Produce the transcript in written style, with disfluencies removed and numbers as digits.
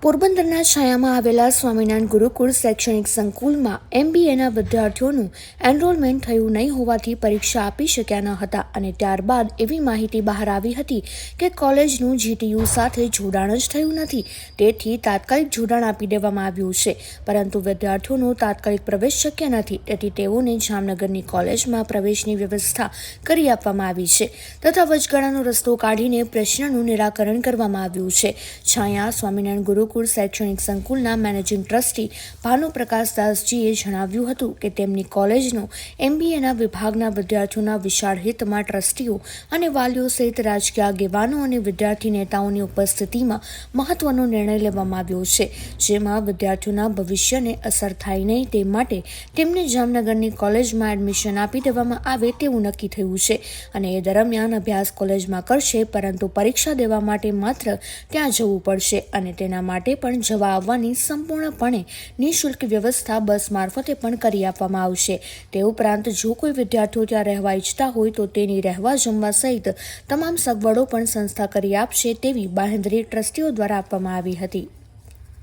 પોરબંદરના છાયામાં આવેલા સ્વામિનારાયણ ગુરુકુળ શૈક્ષણિક સંકુલમાં MBAના વિદ્યાર્થીઓનું એનરોલમેન્ટ થયું નહીં હોવાથી પરીક્ષા આપી શક્યા ન હતા અને ત્યારબાદ એવી માહિતી બહાર આવી હતી કે કોલેજનું GTU સાથે જોડાણ જ થયું નથી, તેથી તાત્કાલિક જોડાણ આપી દેવામાં આવ્યું છે, પરંતુ વિદ્યાર્થીઓનો તાત્કાલિક પ્રવેશ શક્ય નથી, તેથી તેઓને જામનગરની કોલેજમાં પ્રવેશની વ્યવસ્થા કરી આપવામાં આવી છે તથા વચગાળાનો રસ્તો કાઢીને પ્રશ્નનું નિરાકરણ કરવામાં આવ્યું છે। છાયા સ્વામિનારાયણ ગુરુકુળ શૈક્ષણિક સંકુલના મેનેજિંગ ટ્રસ્ટી ભાનુપ્રકાશ દાસજીએ જણાવ્યું હતું કે તેમની કોલેજનો MBAના વિભાગના વિદ્યાર્થીઓના વિશાળ હિતમાં ટ્રસ્ટીઓ અને વાલીઓ સહિત રાજકીય આગેવાનો અને વિદ્યાર્થી નેતાઓની ઉપસ્થિતિમાં મહત્વનો નિર્ણય લેવામાં આવ્યો છે, જેમાં વિદ્યાર્થીઓના ભવિષ્યને અસર થાય નહીં તે માટે તેમને જામનગરની કોલેજમાં એડમિશન આપી દેવામાં આવે તેવું નક્કી થયું છે અને એ દરમિયાન અભ્યાસ કોલેજમાં કરશે, પરંતુ પરીક્ષા દેવા માટે માત્ર ત્યાં જવું પડશે અને તેના માટે પણ જવા આવવાની સંપૂર્ણપણે નિઃશુલ્ક વ્યવસ્થા બસ મારફતે પણ કરી આપવામાં આવશે। તે ઉપરાંત જો કોઈ વિદ્યાર્થીઓ ત્યાં રહેવા ઈચ્છતા હોય તો તેની રહેવા જમવા સહિત તમામ સગવડો પણ સંસ્થા કરી આપશે તેવી બાંહેધરી ટ્રસ્ટીઓ દ્વારા આપવામાં આવી હતી।